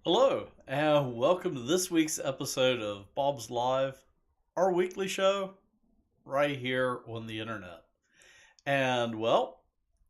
Hello, and welcome to this week's episode of Bob's Live, our weekly show right here on the internet. And well,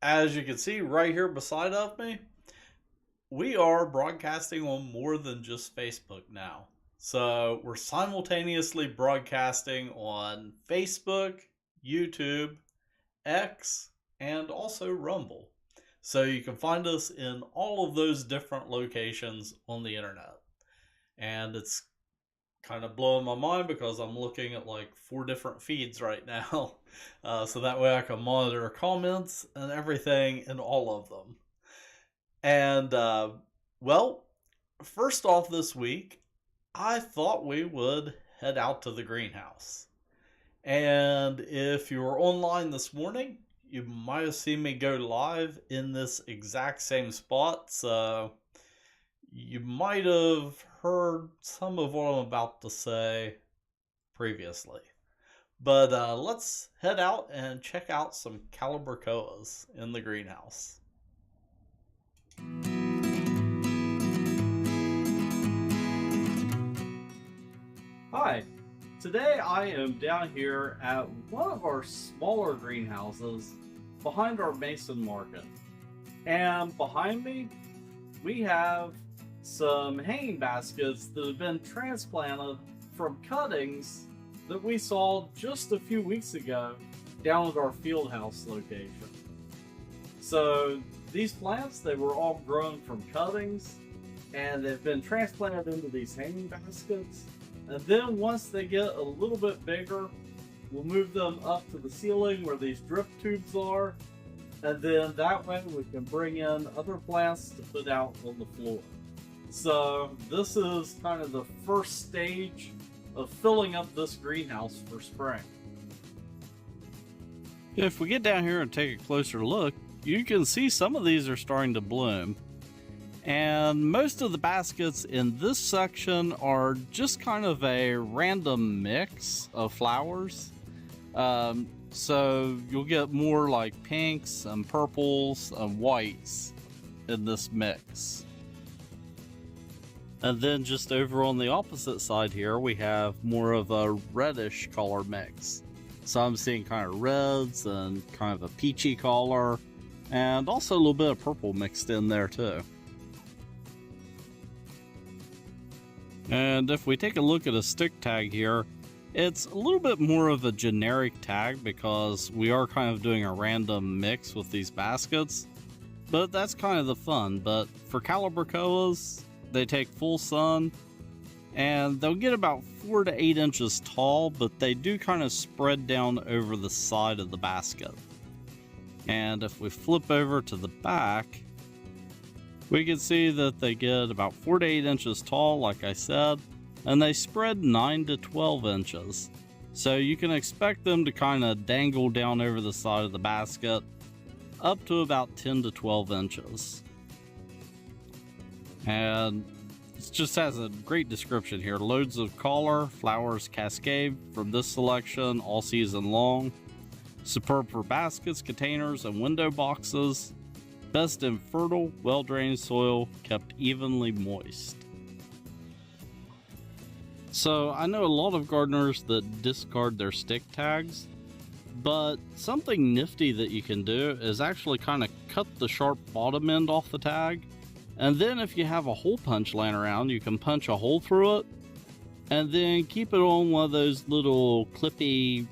as you can see right here beside of me, we are broadcasting on more than just Facebook now. So we're simultaneously broadcasting on Facebook, YouTube, X, and also Rumble. So you can find us in all of those different locations on the internet. And it's kind of blowing my mind because I'm looking at like four different feeds right now. So that way I can monitor comments and everything in all of them. And well, first off this week, I thought we would head out to the greenhouse. And if you were online this morning, you might have seen me go live in this exact same spot. So you might have heard some of what I'm about to say previously. But let's head out and check out some calibrachoas in the greenhouse. Hi, today I am down here at one of our smaller greenhouses behind our Mason market. And behind me, we have some hanging baskets that have been transplanted from cuttings that we saw just a few weeks ago down at our field house location. So these plants, they were all grown from cuttings and they've been transplanted into these hanging baskets. And then once they get a little bit bigger, we'll move them up to the ceiling where these drip tubes are. And then that way we can bring in other plants to put out on the floor. So this is kind of the first stage of filling up this greenhouse for spring. If we get down here and take a closer look, you can see some of these are starting to bloom. And most of the baskets in this section are just kind of a random mix of flowers. So you'll get more like pinks and purples and whites in this mix. And then just over on the opposite side here, we have more of a reddish color mix. So I'm seeing kind of reds and kind of a peachy color, and also a little bit of purple mixed in there too. And if we take a look at a stick tag here, it's a little bit more of a generic tag because we are kind of doing a random mix with these baskets. But that's kind of the fun. But for calibrachoas, they take full sun and they'll get about 4 to 8 inches tall, but they do kind of spread down over the side of the basket. And if we flip over to the back, we can see that they get about 4 to 8 inches tall, like I said, and they spread 9 to 12 inches. So you can expect them to kind of dangle down over the side of the basket up to about 10 to 12 inches. And it just has a great description here. Loads of color, flowers cascade from this selection all season long. Superb for baskets, containers, and window boxes. Best in fertile, well-drained soil, kept evenly moist. So I know a lot of gardeners that discard their stick tags, but something nifty that you can do is actually kind of cut the sharp bottom end off the tag, and then if you have a hole punch laying around, you can punch a hole through it, and then keep it on one of those little clippy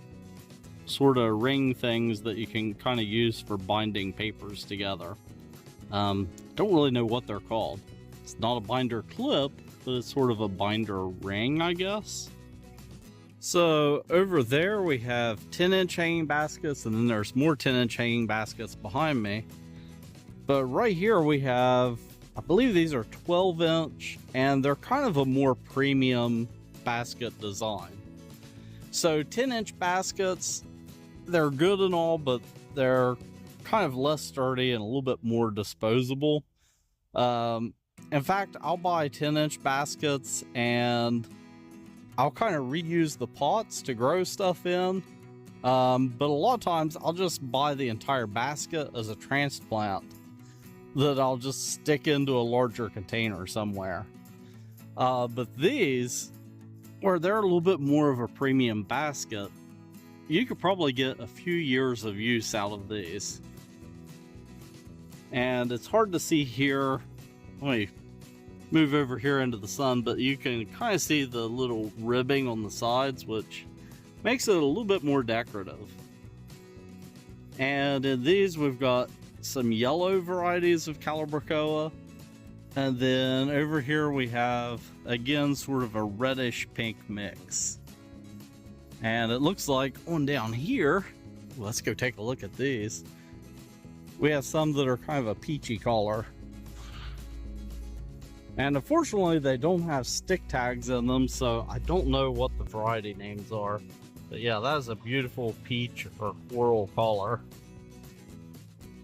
sort of ring things that you can kind of use for binding papers together. Don't really know what they're called. It's not a binder clip, but it's sort of a binder ring, I guess. So over there we have 10-inch hanging baskets, and then there's more 10-inch hanging baskets behind me. But right here we have, I believe these are 12-inch, and they're kind of a more premium basket design. So 10-inch baskets, they're good and all, but they're kind of less sturdy and a little bit more disposable. In fact, I'll buy 10-inch baskets and I'll kind of reuse the pots to grow stuff in. But a lot of times I'll just buy the entire basket as a transplant that I'll just stick into a larger container somewhere. But these, where they're a little bit more of a premium basket, you could probably get a few years of use out of these. And it's hard to see here. Let me move over here into the sun, but you can kind of see the little ribbing on the sides, which makes it a little bit more decorative. And in these, we've got some yellow varieties of Calibrachoa. And then over here we have, again, sort of a reddish pink mix. And it looks like on down here, let's go take a look at these. We have some that are kind of a peachy color. And unfortunately, they don't have stick tags in them, so I don't know what the variety names are. But yeah, that is a beautiful peach or coral color.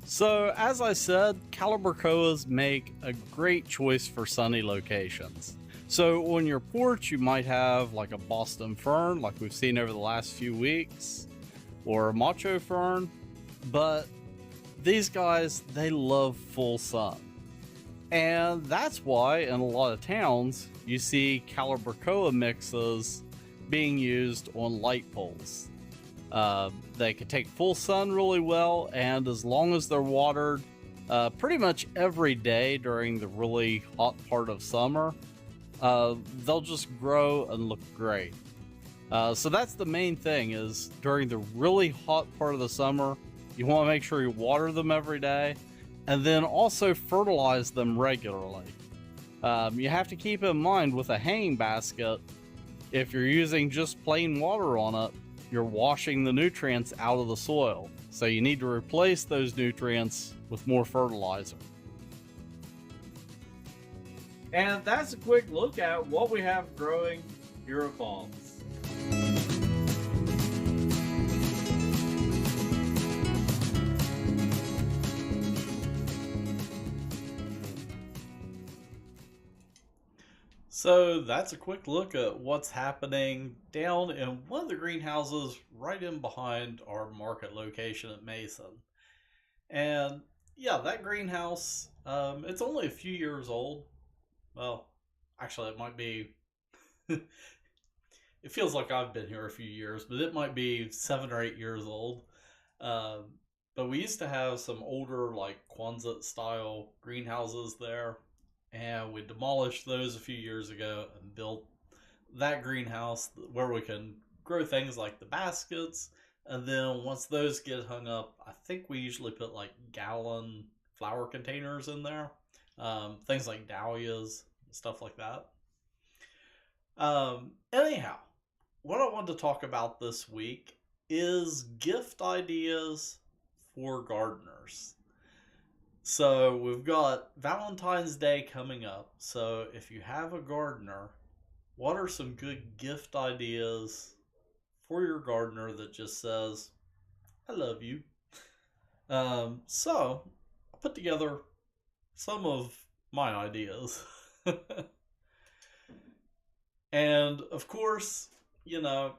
So, as I said, Calibrachoas make a great choice for sunny locations. So on your porch, you might have like a Boston fern, like we've seen over the last few weeks, or a macho fern, but these guys, they love full sun. And that's why in a lot of towns, you see Calibrachoa mixes being used on light poles. They can take full sun really well, and as long as they're watered pretty much every day during the really hot part of summer, they'll just grow and look great. So that's the main thing, is during the really hot part of the summer, you want to make sure you water them every day, and then also fertilize them regularly. You have to keep in mind with a hanging basket, if you're using just plain water on it, you're washing the nutrients out of the soil. So you need to replace those nutrients with more fertilizer. And that's a quick look at what we have growing here at Bob's. So that's a quick look at what's happening down in one of the greenhouses right in behind our market location at Mason. And yeah, that greenhouse, it's only a few years old. Well, actually, it might be, it feels like I've been here a few years, but it might be 7 or 8 years old. But we used to have some older, like Quonset style greenhouses there, and we demolished those a few years ago and built that greenhouse where we can grow things like the baskets. And then once those get hung up, I think we usually put like gallon flower containers in there, things like dahlias, stuff like that. Anyhow, what I wanted to talk about this week is gift ideas for gardeners. So we've got Valentine's Day coming up. So if you have a gardener, what are some good gift ideas for your gardener that just says, I love you? So I put together some of my ideas. And of course, you know,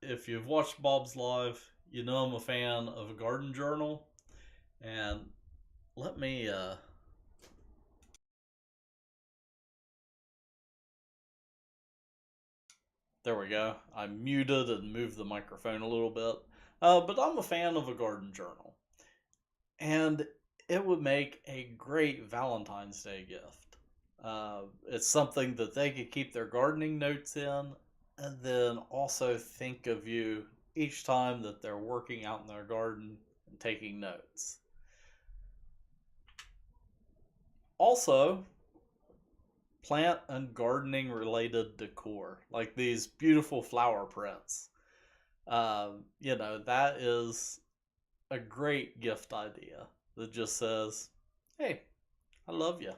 if you've watched Bob's Live, you know I'm a fan of a garden journal. And let me there we go. I muted and moved the microphone a little bit. But I'm a fan of a garden journal. And it would make a great Valentine's Day gift. It's something that they could keep their gardening notes in, and then also think of you each time that they're working out in their garden and taking notes. Also, plant and gardening related decor, like these beautiful flower prints. That is a great gift idea that just says, hey, I love you.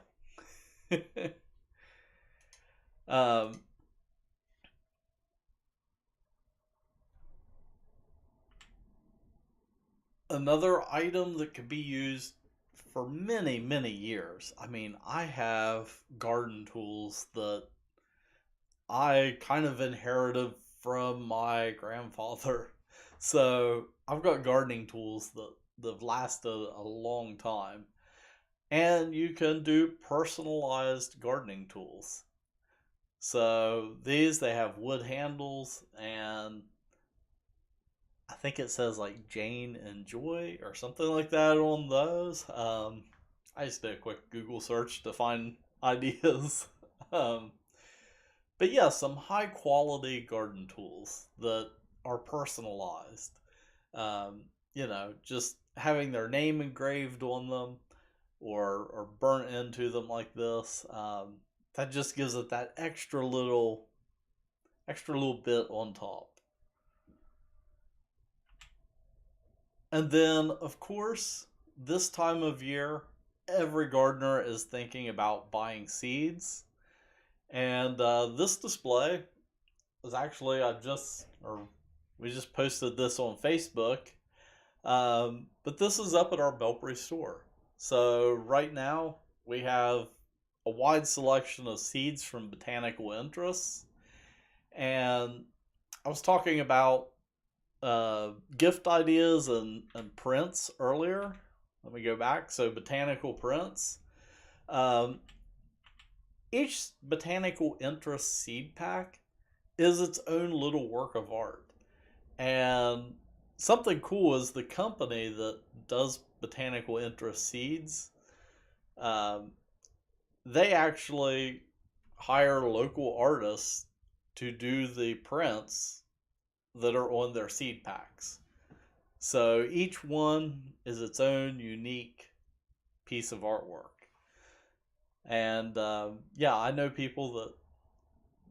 Another item that could be used for many, many years. I mean, I have garden tools that I kind of inherited from my grandfather. So I've got gardening tools that have lasted a long time. And you can do personalized gardening tools. So these, they have wood handles, and I think it says like Jane and Joy or something like that on those. I just did a quick Google search to find ideas. um, but yeah, some high quality garden tools that are personalized. Um, just having their name engraved on them, or burnt into them like this. That just gives it that extra little bit on top. And then, of course, this time of year, every gardener is thinking about buying seeds. And this display is actually, we just posted this on Facebook. But this is up at our Belpre store. So right now we have a wide selection of seeds from botanical interests. And I was talking about gift ideas and prints earlier. Let me go back. So botanical prints. Um, each botanical interest seed pack is its own little work of art. And something cool is the company that does botanical interest seeds. Um, they actually hire local artists to do the prints that are on their seed packs. So each one is its own unique piece of artwork. And yeah, I know people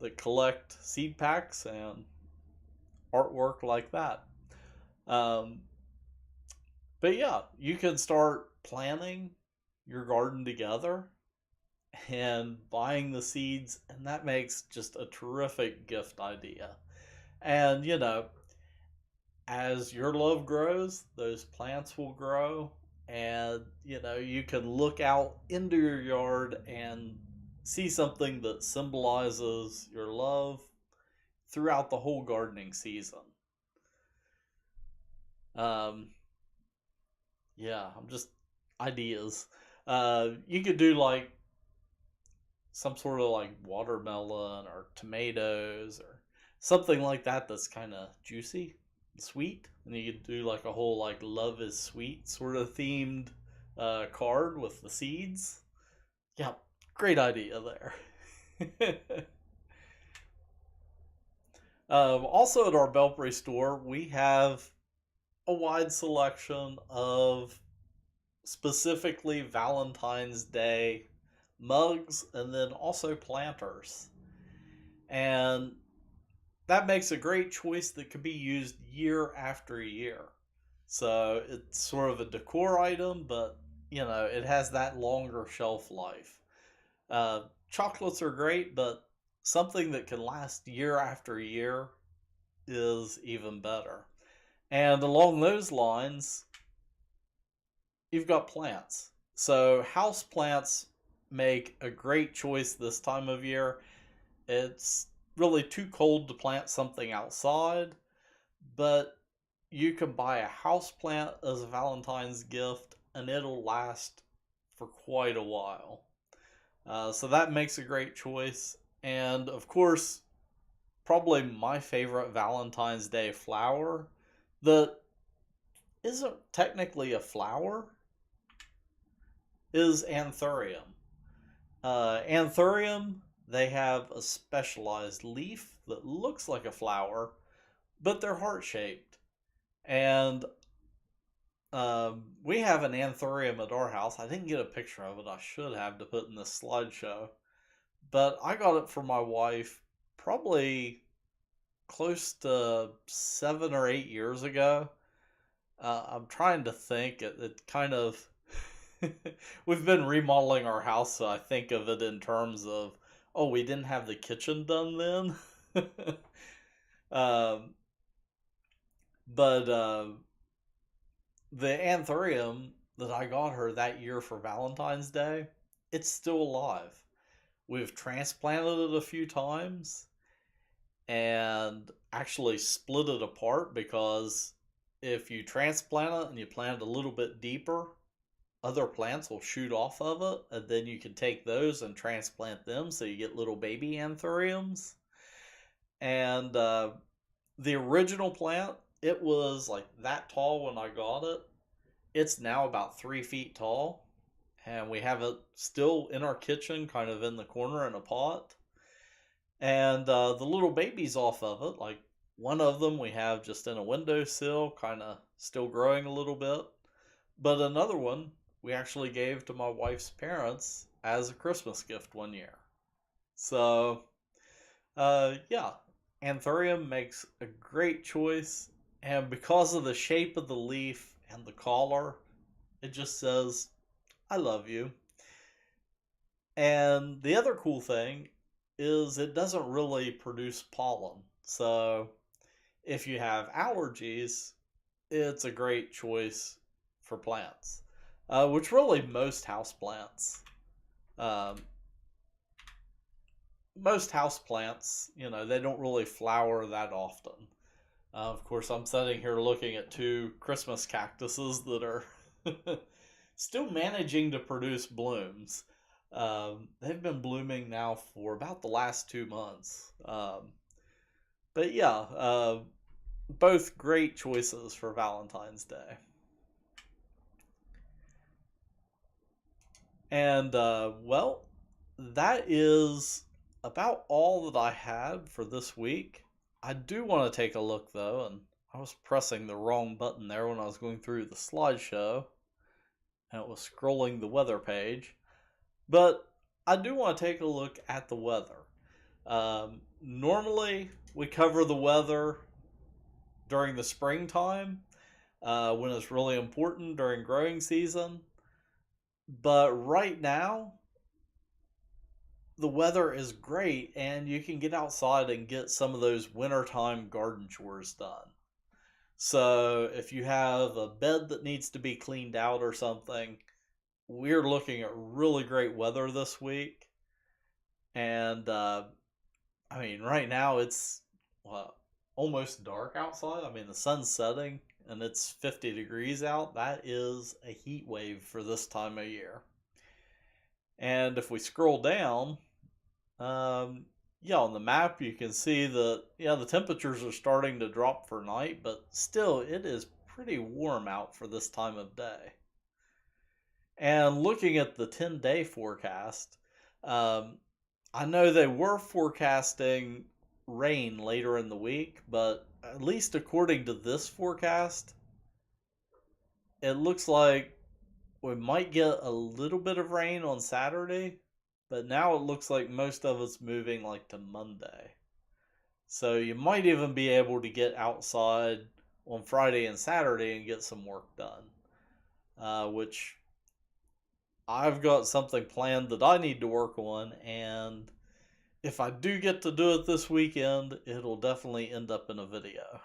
that collect seed packs and artwork like that. Um, but yeah, you can start planning your garden together and buying the seeds, and that makes just a terrific gift idea. And as your love grows, those plants will grow, and you can look out into your yard and see something that symbolizes your love throughout the whole gardening season. Um, yeah, I'm just ideas. You could do like some sort of like watermelon or tomatoes or something like that that's kind of juicy and sweet. And you could do like a whole like love is sweet sort of themed card with the seeds. Yeah, great idea there. Also at our Belpre store, we have a wide selection of specifically Valentine's Day mugs and then also planters. And that makes a great choice that could be used year after year. So it's sort of a decor item, but it has that longer shelf life. Chocolates are great, but something that can last year after year is even better. And along those lines, you've got plants. So house plants make a great choice this time of year. It's really too cold to plant something outside, but you can buy a house plant as a Valentine's gift and it'll last for quite a while. So that makes a great choice. And of course, probably my favorite Valentine's Day flower that isn't technically a flower is anthurium. Anthurium, they have a specialized leaf that looks like a flower, but they're heart shaped. And we have an anthurium at our house. I didn't get a picture of it. I should have to put in this slideshow. But I got it for my wife probably close to 7 or 8 years ago. I'm trying to think. It kind of. We've been remodeling our house, so I think of it in terms of, oh, we didn't have the kitchen done then. um, but the anthurium that I got her that year for Valentine's Day, it's still alive. We've transplanted it a few times and actually split it apart because if you transplant it and you plant it a little bit deeper, other plants will shoot off of it, and then you can take those and transplant them so you get little baby anthuriums. And the original plant, it was like that tall when I got it. It's now about 3 feet tall, and we have it still in our kitchen, kind of in the corner in a pot. And the little babies off of it, like one of them we have just in a windowsill, kind of still growing a little bit. But another one we actually gave to my wife's parents as a Christmas gift one year. So, yeah, Anthurium makes a great choice. And because of the shape of the leaf and the collar, it just says, I love you. And the other cool thing is it doesn't really produce pollen. So if you have allergies, it's a great choice for plants, which really most house plants. Um, most house plants, they don't really flower that often. Of course, I'm sitting here looking at two Christmas cactuses that are still managing to produce blooms. They've been blooming now for about the last 2 months. But yeah, both great choices for Valentine's Day. And, well, that is about all that I had for this week. I do want to take a look, though, and I was pressing the wrong button there when I was going through the slideshow, and it was scrolling the weather page. But I do want to take a look at the weather. Normally, we cover the weather during the springtime, when it's really important during growing season. But right now, the weather is great, and you can get outside and get some of those wintertime garden chores done. So if you have a bed that needs to be cleaned out or something, we're looking at really great weather this week. And right now it's almost dark outside. The sun's setting and it's 50 degrees out. That is a heat wave for this time of year. And if we scroll down, on the map you can see that the temperatures are starting to drop for night, but still it is pretty warm out for this time of day. And looking at the 10-day forecast, I know they were forecasting rain later in the week, but at least according to this forecast, it looks like we might get a little bit of rain on Saturday, but now it looks like most of it's moving like to Monday. So you might even be able to get outside on Friday and Saturday and get some work done, which I've got something planned that I need to work on, and if I do get to do it this weekend, it'll definitely end up in a video.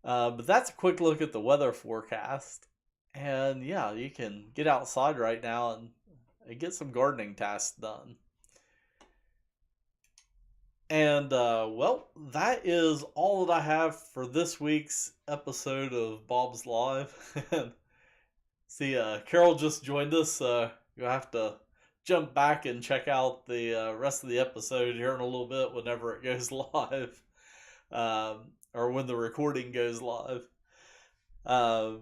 But that's a quick look at the weather forecast. And yeah, you can get outside right now and get some gardening tasks done. And, well, that is all that I have for this week's episode of Bob's Live. See, Carol just joined us, so you'll have to jump back and check out the rest of the episode here in a little bit whenever it goes live, or when the recording goes live. But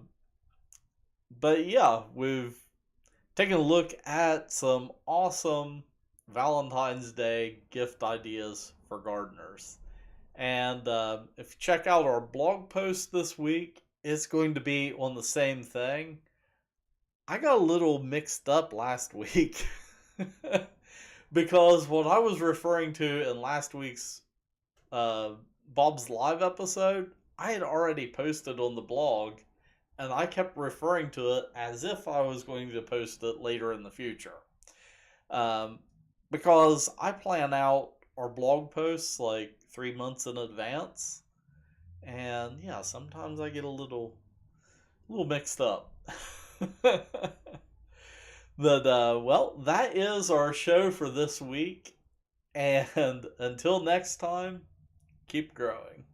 yeah, we've taken a look at some awesome Valentine's Day gift ideas for gardeners. And if you check out our blog post this week, it's going to be on the same thing. I got a little mixed up last week because what I was referring to in last week's Bob's Live episode, I had already posted on the blog, and I kept referring to it as if I was going to post it later in the future. Because I plan out our blog posts like 3 months in advance, and yeah, sometimes I get a little mixed up. But, well, that is our show for this week. And until next time, keep growing.